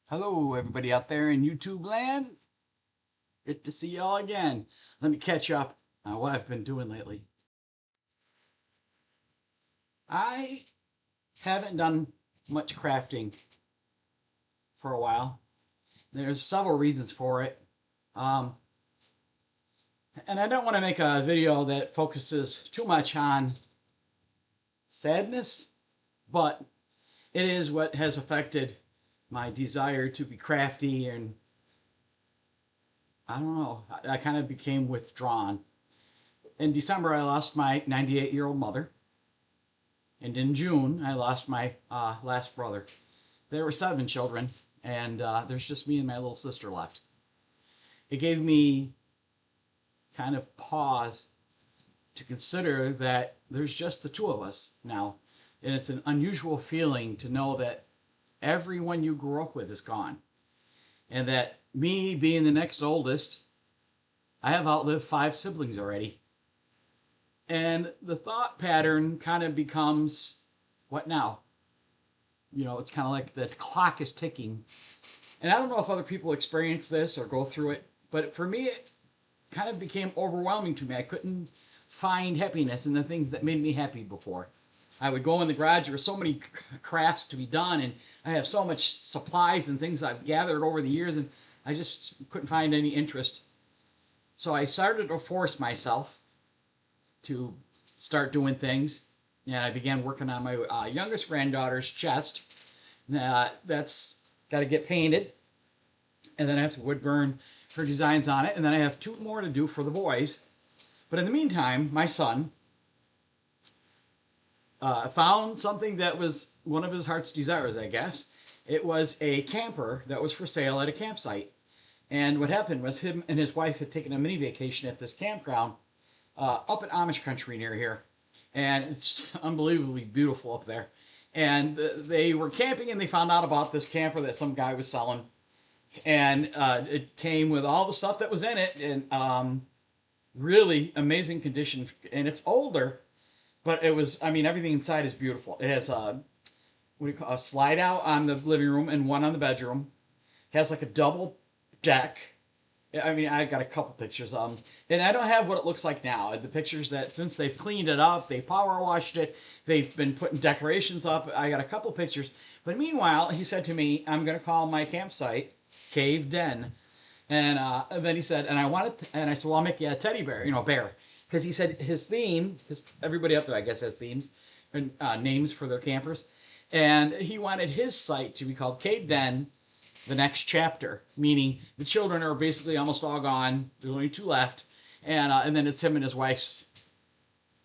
Hello, everybody out there in YouTube land. Good to see y'all again. Let me catch up on what I've been doing lately. I haven't done much crafting for a while. There's several reasons for it. Um, and I don't want to make a video that focuses too much on sadness, but it is what has affected my desire to be crafty, and I don't know, I kind of became withdrawn. In December, I lost my 98-year-old mother. And in June, I lost my last brother. There were 7 children, and there's just me and my little sister left. It gave me kind of pause to consider that there's just the two of us now. And it's an unusual feeling to know that everyone you grew up with is gone. And that me being the next oldest, I have outlived 5 siblings already. And the thought pattern kind of becomes, what now? It's kind of like the clock is ticking. And I don't know if other people experience this or go through it, but for me, it kind of became overwhelming to me. I couldn't find happiness in the things that made me happy before. I would go in the garage, there were so many crafts to be done, and I have so much supplies and things I've gathered over the years, and I just couldn't find any interest. So I started to force myself to start doing things, and I began working on my youngest granddaughter's chest. That's got to get painted, and then I have to wood burn her designs on it, and then I have 2 more to do for the boys. But in the meantime, my son found something that was one of his heart's desires, I guess. It was a camper that was for sale at a campsite. And what happened was him and his wife had taken a mini vacation at this campground up in Amish country near here. And it's unbelievably beautiful up there. And they were camping and they found out about this camper that some guy was selling. And it came with all the stuff that was in it, and really amazing condition. And it's older, but it was, I mean, everything inside is beautiful. It has what do you call a slide out on the living room and one on the bedroom. It has like a double deck. I mean, I got a couple pictures. And I don't have what it looks like now. The pictures that since they've cleaned it up, they power washed it, they've been putting decorations up. I got a couple pictures. But meanwhile, he said to me, "I'm going to call my campsite Cave Den." And then he said, and I wanted, and I said, "Well, I'll make you a teddy bear, bear," because he said his theme, because everybody up there, I guess, has themes and names for their campers, and he wanted his site to be called Cave Den, the next chapter, meaning the children are basically almost all gone. There's only 2 left, and then it's him and his wife's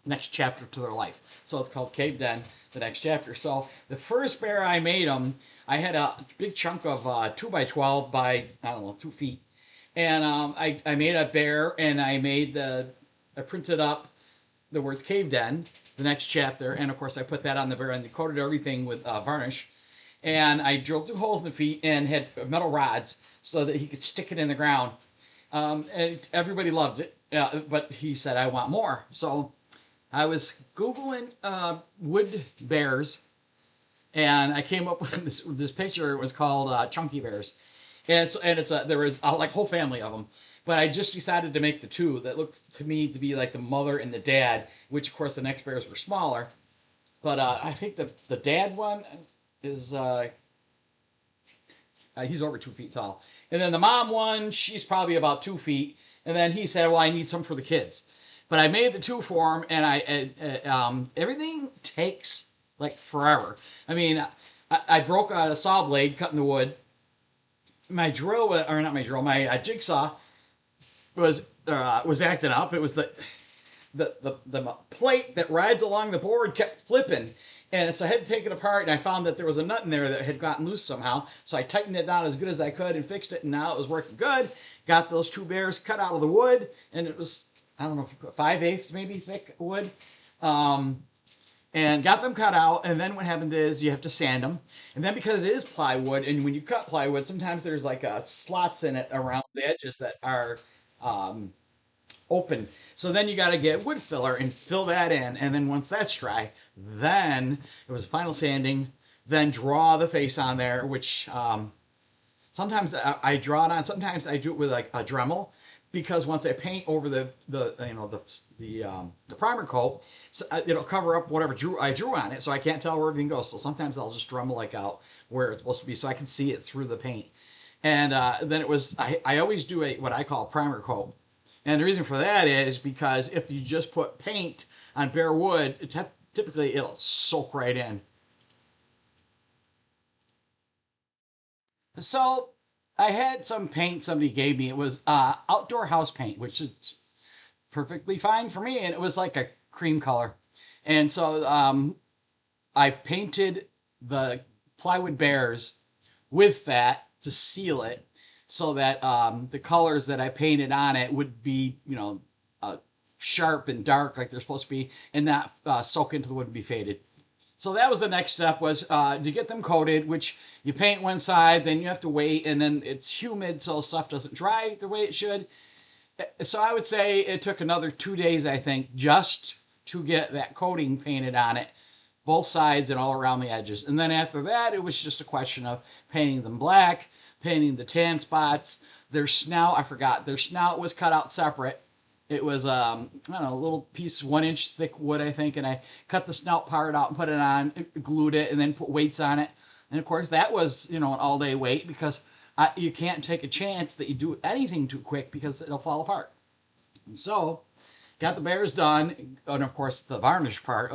next chapter to their life. So it's called Cave Den, the next chapter. So the first bear I made him, I had a big chunk of 2 by 12 by, I don't know, 2 feet. And I made a bear, and I printed up the words Cave Den, the next chapter, and of course I put that on the bear and coated everything with varnish. And I drilled 2 holes in the feet and had metal rods so that he could stick it in the ground. And everybody loved it, but he said, "I want more." So I was Googling wood bears, and I came up with this picture. It was called Chunky Bears, there was like a whole family of them. But I just decided to make the 2 that looked to me to be like the mother and the dad, which of course the next bears were smaller. But I think the dad one is he's over 2 feet tall, and then the mom one, she's probably about 2 feet. And then he said, "Well, I need some for the kids." But I made the 2 for him, and everything takes like forever. I mean, I broke a saw blade cutting the wood. My drill, or not my drill, my jigsaw was acting up. It was the plate that rides along the board kept flipping. And so I had to take it apart, and I found that there was a nut in there that had gotten loose somehow. So I tightened it down as good as I could and fixed it, and now it was working good. Got those 2 bears cut out of the wood, and it was, I don't know, 5/8 maybe thick wood. And got them cut out. And then what happened is you have to sand them. And then because it is plywood, and when you cut plywood, sometimes there's like slots in it around the edges that are um, open. So then you got to get wood filler and fill that in. And then once that's dry, then it was final sanding. Then draw the face on there, which Sometimes I draw it on. Sometimes I do it with like a Dremel, because once I paint over the primer coat, so it'll cover up whatever I drew on it, so I can't tell where everything goes. So sometimes I'll just Dremel like out where it's supposed to be, so I can see it through the paint. And then I always do what I call a primer coat, and the reason for that is because if you just put paint on bare wood, typically it'll soak right in. So I had some paint somebody gave me. It was outdoor house paint, which is perfectly fine for me, and it was like a cream color. And so I painted the plywood bears with that to seal it, so that the colors that I painted on it would be, sharp and dark like they're supposed to be, and not soak into the wood and be faded. So that was the next step, was to get them coated, which you paint one side, then you have to wait, and then it's humid, so stuff doesn't dry the way it should. So I would say it took another 2 days, I think, just to get that coating painted on it, both sides and all around the edges. And then after that, it was just a question of painting them black, painting the tan spots. Their snout, I forgot, their snout was cut out separate. It was, I don't know, a little piece, 1 inch thick wood, I think, and I cut the snout part out and put it on, glued it, and then put weights on it. And of course, that was, an all-day wait, because you can't take a chance that you do anything too quick, because it'll fall apart. And so, got the bears done, and of course, the varnish part,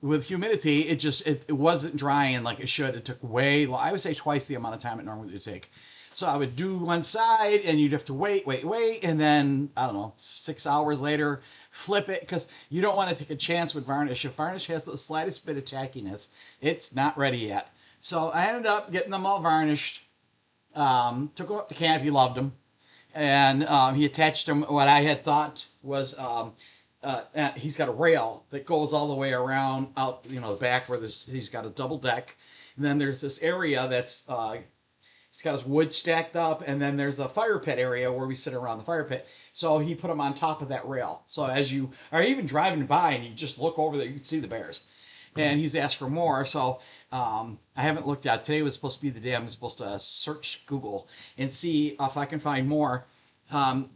with humidity, it wasn't drying like it should. It took way long. I would say twice the amount of time it normally would take. So I would do one side, and you'd have to wait, and then, I don't know, 6 hours later, flip it, because you don't want to take a chance with varnish. If varnish has the slightest bit of tackiness, it's not ready yet. So I ended up getting them all varnished, took them up to camp. He loved them, and he attached them. What I had thought was, he's got a rail that goes all the way around out, the back, where he's got a double deck, and then there's this area that's he's got his wood stacked up, and then there's a fire pit area where we sit around the fire pit. So he put them on top of that rail. So as you are even driving by and you just look over there, you can see the bears. And he's asked for more. So I haven't looked at it. Today was supposed to be the day I'm supposed to search Google and see if I can find more.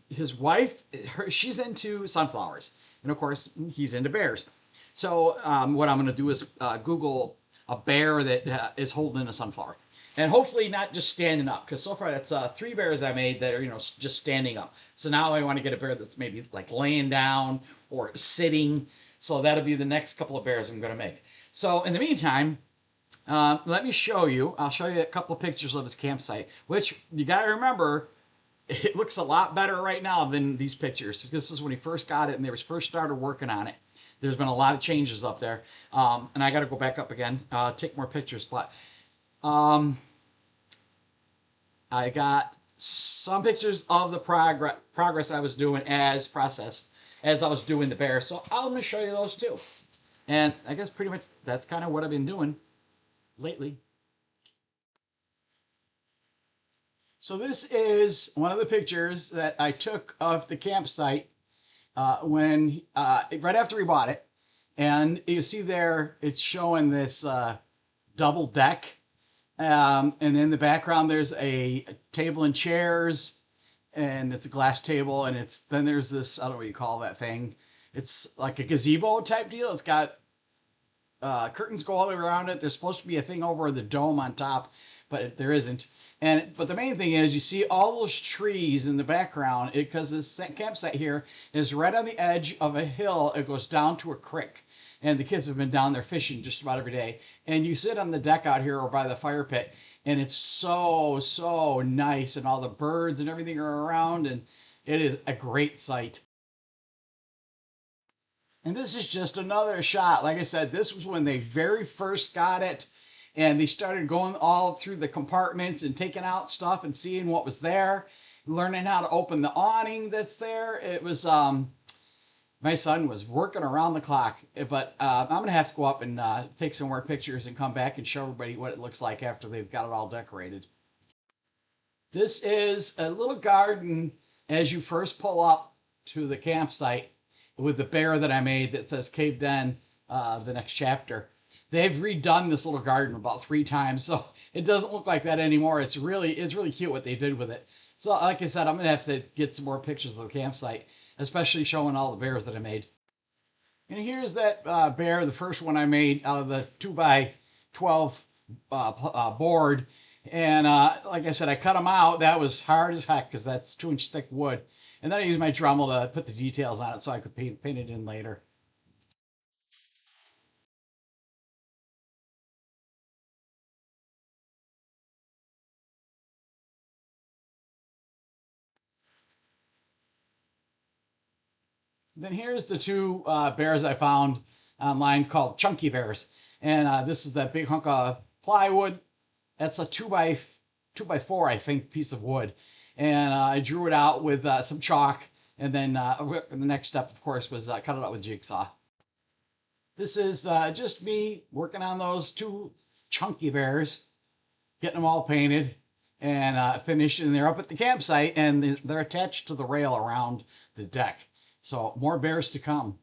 His wife, she's into sunflowers. And of course, he's into bears. So what I'm going to do is Google a bear that is holding a sunflower. And hopefully not just standing up, because so far that's 3 bears I made that are, just standing up. So now I want to get a bear that's maybe like laying down or sitting. So that'll be the next couple of bears I'm going to make. So in the meantime, let me show you. I'll show you a couple of pictures of his campsite, which you got to remember, it looks a lot better right now than these pictures. This is when he first got it and they first started working on it. There's been a lot of changes up there. And I got to go back up again, take more pictures. But I got some pictures of the progress I was doing as I was doing the bear. So I'm going to show you those too. And I guess pretty much that's kind of what I've been doing lately. So this is one of the pictures that I took of the campsite when right after we bought it. And you see there, it's showing this double deck. And in the background, there's a table and chairs, and it's a glass table, and then there's this, I don't know what you call that thing. It's like a gazebo type deal. It's got curtains go all the way around it. There's supposed to be a thing over the dome on top, but there isn't. But the main thing is, you see all those trees in the background, because this campsite here is right on the edge of a hill. It goes down to a creek. And the kids have been down there fishing just about every day. And you sit on the deck out here or by the fire pit, and it's so, so nice. And all the birds and everything are around, and it is a great sight. And this is just another shot. Like I said, this was when they very first got it, and they started going all through the compartments and taking out stuff and seeing what was there, learning how to open the awning that's there. It was, my son was working around the clock, but I'm going to have to go up and take some more pictures and come back and show everybody what it looks like after they've got it all decorated. This is a little garden as you first pull up to the campsite with the bear that I made that says Cave Den, the next chapter. they've redone this little garden about 3 times, so it doesn't look like that anymore. It's really cute what they did with it. So like I said, I'm gonna have to get some more pictures of the campsite, especially showing all the bears that I made. And here's that bear, the first one I made out of the 2x12 board. And like I said, I cut them out. That was hard as heck because that's 2-inch thick wood. And then I used my Dremel to put the details on it so I could paint it in later. Then here's the two bears I found online called Chunky Bears. And this is that big hunk of plywood. That's a 2x4, I think, piece of wood. And I drew it out with some chalk. And then the next step, of course, was cut it out with jigsaw. This is just me working on those two chunky bears, getting them all painted and finished. And they're up at the campsite and they're attached to the rail around the deck. So more bears to come.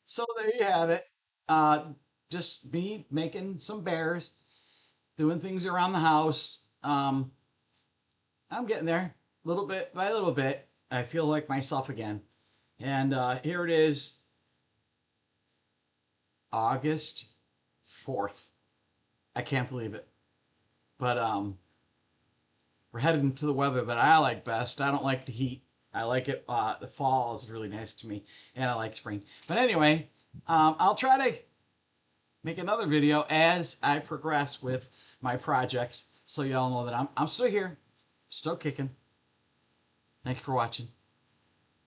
So there you have it. Uh, just me making some bears, doing things around the house. I'm getting there, little bit by little bit. I feel like myself again. And here it is, August 4th. I can't believe it. But we're headed into the weather that I like best. I don't like the heat. I like it. The fall is really nice to me, and I like spring. But anyway, I'll try to make another video as I progress with my projects, so y'all know that I'm still here, still kicking. Thank you for watching.